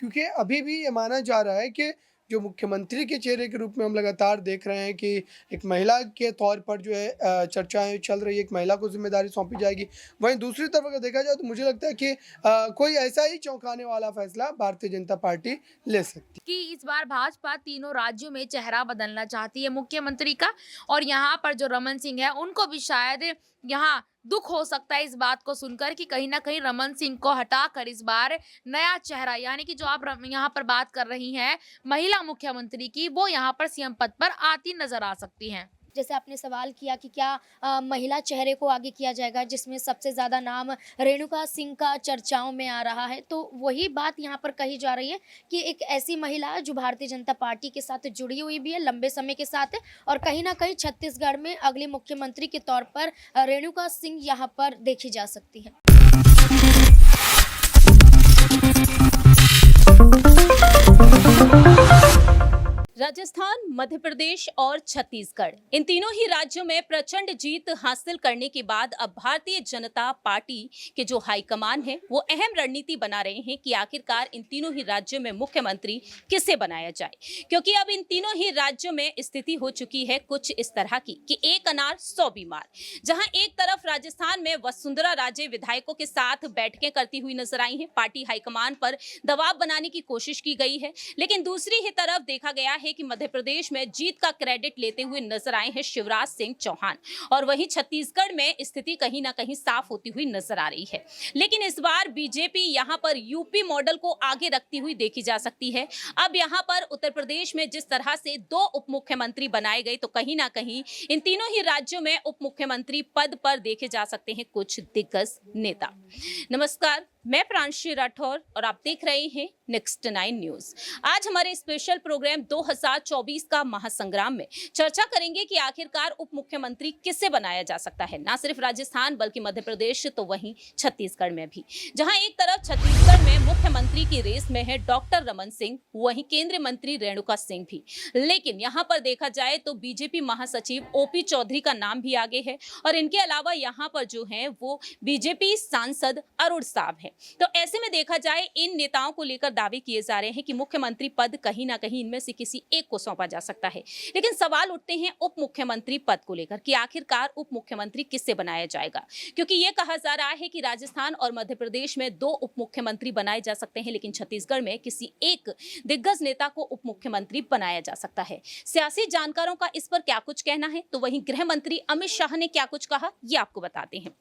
क्योंकि अभी भी ये माना जा रहा है कि जो मुख्यमंत्री के चेहरे के रूप में हम लगातार देख रहे हैं कि एक महिला के तौर पर जो है चर्चाएँ चल रही है, एक महिला को ज़िम्मेदारी सौंपी जाएगी। वहीं दूसरी तरफ अगर देखा जाए तो मुझे लगता है कि कोई ऐसा ही चौंकाने वाला फैसला भारतीय जनता पार्टी ले सकती है। कि इस बार भाजपा तीनों राज्यों में चेहरा बदलना चाहती है मुख्यमंत्री का। और यहाँ पर जो रमन सिंह है उनको भी शायद यहाँ दुख हो सकता है इस बात को सुनकर कि कहीं ना कहीं रमन सिंह को हटाकर इस बार नया चेहरा, यानी कि जो आप यहाँ पर बात कर रही हैं महिला मुख्यमंत्री की, वो यहाँ पर सीएम पद पर आती नजर आ सकती हैं। जैसे आपने सवाल किया कि क्या महिला चेहरे को आगे किया जाएगा, जिसमें सबसे ज़्यादा नाम रेणुका सिंह का चर्चाओं में आ रहा है। तो वही बात यहाँ पर कही जा रही है कि एक ऐसी महिला जो भारतीय जनता पार्टी के साथ जुड़ी हुई भी है लंबे समय के साथ है, और कहीं ना कहीं छत्तीसगढ़ में अगले मुख्यमंत्री के तौर पर रेणुका सिंह यहाँ पर देखी जा सकती है। राजस्थान, मध्य प्रदेश और छत्तीसगढ़, इन तीनों ही राज्यों में प्रचंड जीत हासिल करने के बाद अब भारतीय जनता पार्टी के जो हाईकमान है वो अहम रणनीति बना रहे हैं कि आखिरकार इन तीनों ही राज्यों में मुख्यमंत्री किसे बनाया जाए। क्योंकि अब इन तीनों ही राज्यों में स्थिति हो चुकी है कुछ इस तरह की कि एक अनार 100 बीमार। जहां एक तरफ राजस्थान में वसुंधरा राजे विधायकों के साथ बैठकें करती हुई नजर आई हैं, पार्टी हाईकमान पर दबाव बनाने की कोशिश की गई है, लेकिन दूसरी ही तरफ देखा गया है कि मध्य प्रदेश में जीत का क्रेडिट लेते हुए नजर आए हैं शिवराज सिंह चौहान, और वहीं छत्तीसगढ़ में स्थिति कहीं ना कहीं साफ होती हुई नजर आ रही है। लेकिन इस बार बीजेपी यहां पर यूपी मॉडल को आगे रखती हुई देखी जा सकती है। अब यहां पर उत्तर प्रदेश में जिस तरह से 2 उप मुख्यमंत्री बनाए गए, तो कहीं ना कहीं इन तीनों ही राज्यों में उप मुख्यमंत्री पद पर देखे जा सकते हैं कुछ दिग्गज नेता। नमस्कार, मैं प्रांशी राठौर और आप देख रहे हैं नेक्स्ट 9 न्यूज। आज हमारे स्पेशल प्रोग्राम 2024 का महासंग्राम में चर्चा करेंगे कि आखिरकार उप मुख्यमंत्री किसे बनाया जा सकता है, ना सिर्फ राजस्थान बल्कि मध्य प्रदेश तो वहीं छत्तीसगढ़ में भी। जहां एक तरफ छत्तीसगढ़ में मुख्यमंत्री की रेस में है डॉक्टर रमन सिंह, वहीं केंद्रीय मंत्री रेणुका सिंह भी। लेकिन यहां पर देखा जाए तो बीजेपी महासचिव ओपी चौधरी का नाम भी आगे है, और इनके अलावा यहाँ पर जो है वो बीजेपी सांसद अरुण साहब है। तो ऐसे में देखा जाए इन नेताओं को लेकर दावे किए जा रहे हैं कि मुख्यमंत्री पद कहीं ना कहीं इनमें से किसी एक को सौंपा जा सकता है। लेकिन सवाल उठते हैं उप मुख्यमंत्री पद को लेकर कि आखिरकार उप मुख्यमंत्री किससे बनाया जाएगा, क्योंकि यह कहा जा रहा है कि राजस्थान और मध्य प्रदेश में 2 उप मुख्यमंत्री बनाए जा सकते हैं, लेकिन छत्तीसगढ़ में किसी एक दिग्गज नेता को उप मुख्यमंत्री बनाया जा सकता है। सियासी जानकारों का इस पर क्या कुछ कहना है, तो वहीं गृह मंत्री अमित शाह ने क्या कुछ कहा, ये आपको बताते हैं।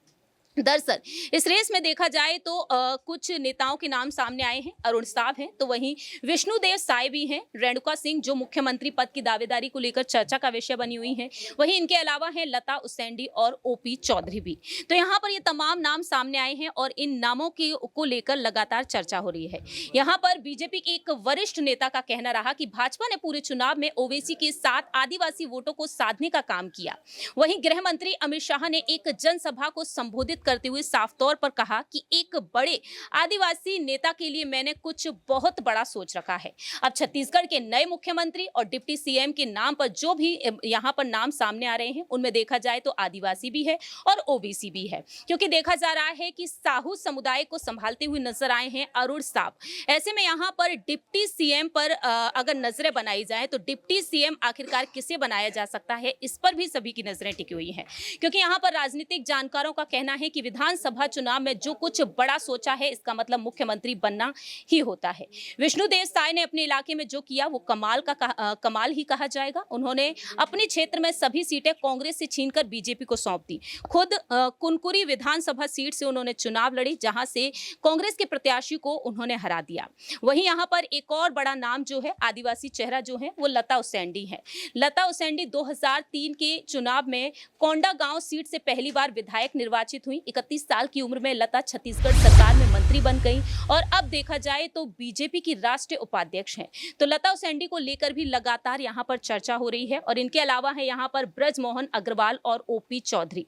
दरअसल इस रेस में देखा जाए तो कुछ नेताओं के नाम सामने आए हैं। अरुण साहब हैं, तो वहीं विष्णुदेव साय भी हैं, रेणुका सिंह जो मुख्यमंत्री पद की दावेदारी को लेकर चर्चा का विषय बनी हुई हैं, वहीं इनके अलावा हैं लता उसेंडी और ओपी चौधरी भी। तो यहाँ पर ये तमाम नाम सामने आए हैं और इन नामों को लेकर लगातार चर्चा हो रही है। यहाँ पर बीजेपी के एक वरिष्ठ नेता का कहना रहा कि भाजपा ने पूरे चुनाव में ओवैसी के साथ आदिवासी वोटों को साधने का काम किया। वहीं गृह मंत्री अमित शाह ने एक जनसभा को संबोधित करते हुए साफ तौर पर कहा कि एक बड़े आदिवासी नेता के लिए मैंने कुछ बहुत बड़ा सोच रखा है। अब छत्तीसगढ़ के नए मुख्यमंत्री और डिप्टी सीएम के नाम पर जो भी यहां पर नाम सामने आ रहे हैं, उनमें देखा जाए तो आदिवासी भी है और ओबीसी भी है, क्योंकि देखा जा रहा है कि साहू समुदाय को संभालते हुए नजर आए हैं अरुण साहब। ऐसे में यहां पर डिप्टी सीएम पर अगर नजरें बनाई जाए तो डिप्टी सीएम आखिरकार किसे बनाया जा सकता है, इस पर भी सभी की नजरें टिकी हुई हैं, क्योंकि यहां पर राजनीतिक जानकारों का कहना है कि विधानसभा चुनाव में जो कुछ बड़ा सोचा है, इसका मतलब मुख्यमंत्री बनना ही होता है। विष्णुदेव साय ने अपने इलाके में जो किया वो कमाल ही कहा जाएगा। उन्होंने अपने क्षेत्र में सभी सीटें कांग्रेस से छीनकर बीजेपी को सौंप दी। खुद कुनकुरी विधानसभा सीट से उन्होंने चुनाव लड़ी, जहां से कांग्रेस के प्रत्याशी को उन्होंने हरा दिया। वहीं यहां पर एक और बड़ा नाम जो है, आदिवासी चेहरा जो है, वो लता उसेंडी है। लता उसेंडी 2003 के चुनाव में कोंडा गांव सीट से पहली बार विधायक निर्वाचित हुई। 31 साल की उम्र में लता छत्तीसगढ़ सरकार में मंत्री बन गई और अब देखा जाए तो बीजेपी की राष्ट्रीय उपाध्यक्ष हैं। तो लता उसेंडी को लेकर भी लगातार यहां पर चर्चा हो रही है। और इनके अलावा है यहां पर ब्रजमोहन अग्रवाल और ओपी चौधरी।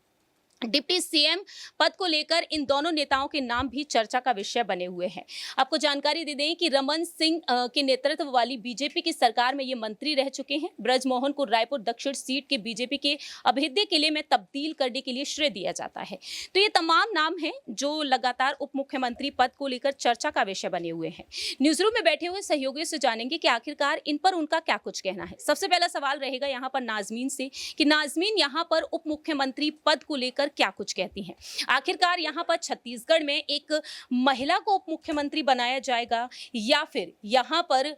डिप्टी सीएम पद को लेकर इन दोनों नेताओं के नाम भी चर्चा का विषय बने हुए हैं। आपको जानकारी दे दें कि रमन सिंह के नेतृत्व वाली बीजेपी की सरकार में ये मंत्री रह चुके हैं। ब्रजमोहन को रायपुर दक्षिण सीट के बीजेपी के अभेद्य किले में तब्दील करने के लिए श्रेय दिया जाता है। तो ये तमाम नाम हैं जो लगातार उप मुख्यमंत्री पद को लेकर चर्चा का विषय बने हुए हैं। न्यूज रूम में बैठे हुए सहयोगियों से जानेंगे कि आखिरकार इन पर उनका क्या कुछ कहना है। सबसे पहला सवाल रहेगा यहाँ पर नाजमीन से कि नाजमीन यहाँ पर उप मुख्यमंत्री पद को लेकर क्या कुछ कहती हैं। आखिरकार यहाँ पर छत्तीसगढ़ में एक महिला को उप मुख्यमंत्री बनाया जाएगा या फिर यहाँ पर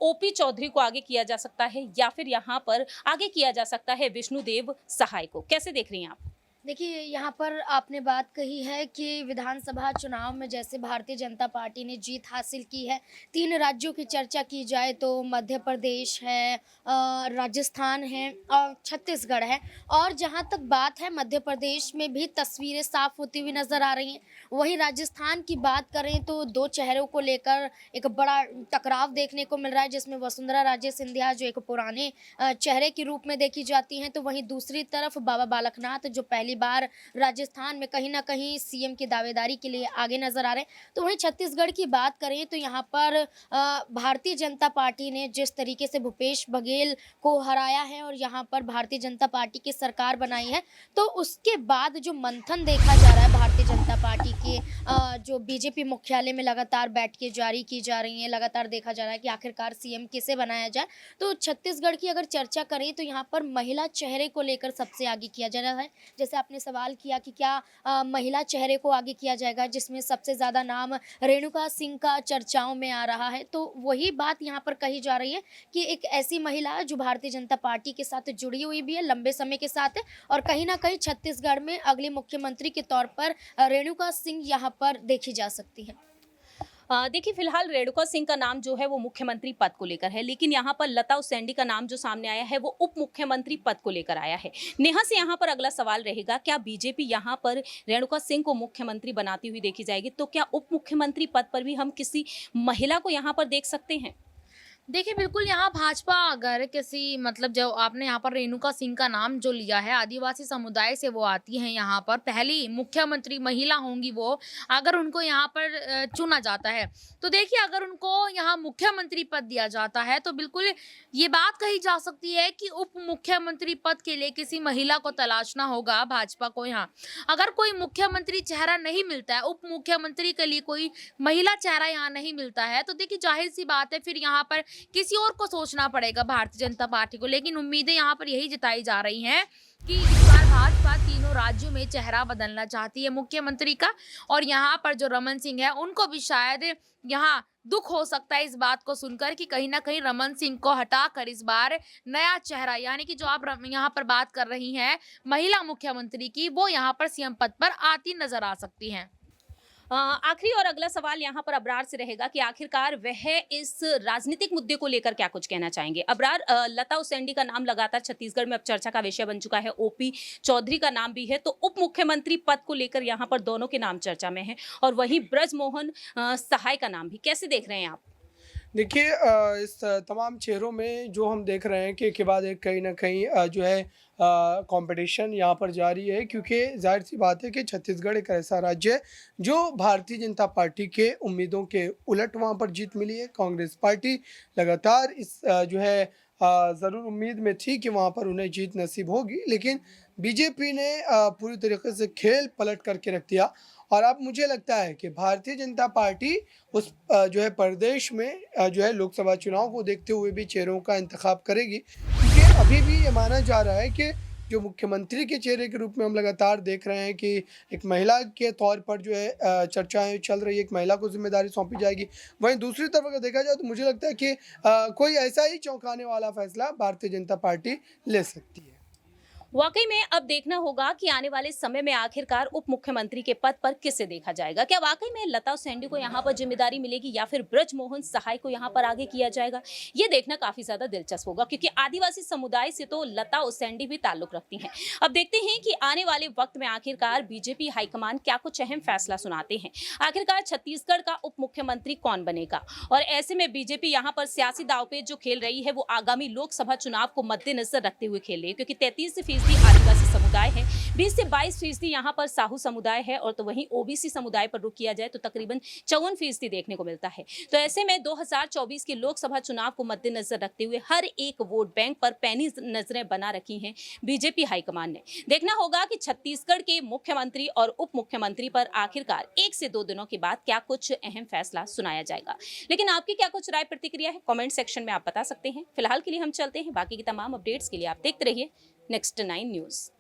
ओपी चौधरी को आगे किया जा सकता है या फिर यहाँ पर आगे किया जा सकता है विष्णुदेव सहाय को। कैसे देख रही हैं आप? देखिए, यहाँ पर आपने बात कही है कि विधानसभा चुनाव में जैसे भारतीय जनता पार्टी ने जीत हासिल की है, 3 राज्यों की चर्चा की जाए तो मध्य प्रदेश है, राजस्थान है और छत्तीसगढ़ है। और जहाँ तक बात है, मध्य प्रदेश में भी तस्वीरें साफ होती हुई नज़र आ रही हैं। वहीं राजस्थान की बात करें तो 2 चेहरों को लेकर एक बड़ा टकराव देखने को मिल रहा है, जिसमें वसुंधरा राजे सिंधिया जो एक पुराने चेहरे के रूप में देखी जाती हैं, तो वहीं दूसरी तरफ बाबा बालकनाथ जो पहली बार राजस्थान में कहीं ना कहीं सीएम की दावेदारी के लिए आगे नजर आ रहे हैं। तो वहीं छत्तीसगढ़ की बात करें तो यहाँ पर भारतीय जनता पार्टी ने जिस तरीके से भूपेश बघेल को हराया है और यहाँ पर भारतीय जनता पार्टी की सरकार बनाई है, तो उसके बाद जो मंथन देखा जा रहा है भारतीय जनता पार्टी के जो बीजेपी मुख्यालय में लगातार बैठकें जारी की जा रही हैं, लगातार देखा जा रहा है कि आखिरकार सीएम किसे बनाया जाए। तो छत्तीसगढ़ की अगर चर्चा करें तो यहाँ पर महिला चेहरे को लेकर सबसे आगे किया जा रहा है। जैसे आपने सवाल किया कि क्या महिला चेहरे को आगे किया जाएगा, जिसमें सबसे ज़्यादा नाम रेणुका सिंह का चर्चाओं में आ रहा है। तो वही बात यहाँ पर कही जा रही है कि एक ऐसी महिला जो भारतीय जनता पार्टी के साथ जुड़ी हुई भी है, लंबे समय के साथ है, और कहीं ना कहीं छत्तीसगढ़ में अगले मुख्यमंत्री के तौर पर रेणुका सिंह यहाँ पर देखी जा सकती है। देखिए, फिलहाल रेणुका सिंह का नाम जो है वो मुख्यमंत्री पद को लेकर है, लेकिन यहाँ पर लता उसेंडी का नाम जो सामने आया है वो उप मुख्यमंत्री पद को लेकर आया है। नेहा से यहाँ पर अगला सवाल रहेगा, क्या बीजेपी यहाँ पर रेणुका सिंह को मुख्यमंत्री बनाती हुई देखी जाएगी, तो क्या उप मुख्यमंत्री पद पर भी हम किसी महिला को यहाँ पर देख सकते हैं? देखिए, बिल्कुल यहाँ भाजपा अगर किसी मतलब जो आपने यहाँ पर रेणुका सिंह का नाम जो लिया है, आदिवासी समुदाय से वो आती हैं, यहाँ पर पहली मुख्यमंत्री महिला होंगी वो, अगर उनको यहाँ पर चुना जाता है तो देखिए अगर उनको यहाँ मुख्यमंत्री पद दिया जाता है तो बिल्कुल ये बात कही जा सकती है कि उप मुख्यमंत्री पद के लिए किसी महिला को तलाशना होगा भाजपा को। यहाँ अगर कोई मुख्यमंत्री चेहरा नहीं मिलता है, उप मुख्यमंत्री के लिए कोई महिला चेहरा यहाँ नहीं मिलता है, तो देखिए जाहिर सी बात है फिर यहाँ पर किसी और को सोचना पड़ेगा भारतीय जनता पार्टी को। लेकिन उम्मीदें यहाँ पर यही जताई जा रही हैं कि इस बार भाजपा तीनों राज्यों में चेहरा बदलना चाहती है मुख्यमंत्री का, और यहाँ पर जो रमन सिंह है उनको भी शायद यहाँ दुख हो सकता है इस बात को सुनकर कि कहीं ना कहीं रमन सिंह को हटाकर इस बार नया चेहरा, यानी कि जो आप यहाँ पर बात कर रही हैं महिला मुख्यमंत्री की, वो यहाँ पर सीएम पद पर आती नजर आ सकती हैं। आखिरी और अगला सवाल यहाँ पर अबरार से रहेगा कि आखिरकार वह इस राजनीतिक मुद्दे को लेकर क्या कुछ कहना चाहेंगे। अबरार, लता उसेंडी का नाम लगातार छत्तीसगढ़ में अब चर्चा का विषय बन चुका है, ओपी चौधरी का नाम भी है, तो उप मुख्यमंत्री पद को लेकर यहाँ पर दोनों के नाम चर्चा में है, और वहीं ब्रजमोहन सहाय का नाम भी। कैसे देख रहे हैं आप? देखिए, इस तमाम चेहरों में जो हम देख रहे हैं कि एक के बाद एक कहीं ना कहीं जो है कंपटीशन यहाँ पर जारी है, क्योंकि जाहिर सी बात है कि छत्तीसगढ़ एक ऐसा राज्य है जो भारतीय जनता पार्टी के उम्मीदों के उलट वहाँ पर जीत मिली है। कांग्रेस पार्टी लगातार इस जो है ज़रूर उम्मीद में थी कि वहाँ पर उन्हें जीत नसीब होगी, लेकिन बीजेपी ने पूरी तरीके से खेल पलट करके रख दिया। और अब मुझे लगता है कि भारतीय जनता पार्टी उस जो है प्रदेश में जो है लोकसभा चुनाव को देखते हुए भी चेहरों का इंतखाब करेगी, क्योंकि अभी भी ये माना जा रहा है कि जो मुख्यमंत्री के चेहरे के रूप में हम लगातार देख रहे हैं कि एक महिला के तौर पर जो है चर्चाएं चल रही है, एक महिला को जिम्मेदारी सौंपी जाएगी। वहीं दूसरी तरफ अगर देखा जाए तो मुझे लगता है कि कोई ऐसा ही चौंकाने वाला फैसला भारतीय जनता पार्टी ले सकती है। वाकई में अब देखना होगा कि आने वाले समय में आखिरकार उप मुख्यमंत्री के पद पर किसे देखा जाएगा। क्या वाकई में लता उसेंडी को यहाँ पर जिम्मेदारी मिलेगी या फिर ब्रजमोहन सहाय को यहाँ पर आगे किया जाएगा, ये देखना काफी ज्यादा दिलचस्प होगा, क्योंकि आदिवासी समुदाय से तो लता उसेंडी भी ताल्लुक रखती हैं। अब देखते हैं कि आने वाले वक्त में आखिरकार बीजेपी हाईकमान क्या कुछ अहम फैसला सुनाते हैं। आखिरकार छत्तीसगढ़ का उप मुख्यमंत्री कौन बनेगा, और ऐसे में बीजेपी यहाँ पर सियासी दांवपेच जो खेल रही है वो आगामी लोकसभा चुनाव को मद्देनजर रखते हुए खेल रही है, क्योंकि 33% फीसदी आदिवासी समुदाय है, 20 से 22% यहाँ पर साहू समुदाय है, और तो वहीं ओबीसी समुदाय पर रुख किया जाए तो तकरीबन 54% देखने को मिलता है। तो ऐसे में 2024 के लोकसभा चुनाव को मद्देनजर रखते हुए हर एक वोट बैंक पर पैनी नजरें बना रखी हैं बीजेपी हाईकमान ने। देखना होगा कि छत्तीसगढ़ के मुख्यमंत्री और उप मुख्यमंत्री पर आखिरकार 1 से 2 दिनों के बाद क्या कुछ अहम फैसला सुनाया जाएगा। लेकिन आपकी क्या कुछ राय प्रतिक्रिया है, कमेंट सेक्शन में आप बता सकते हैं। फिलहाल के लिए हम चलते हैं, बाकी की तमाम अपडेट्स के लिए आप देखते रहिए नेक्स्ट 9 न्यूज।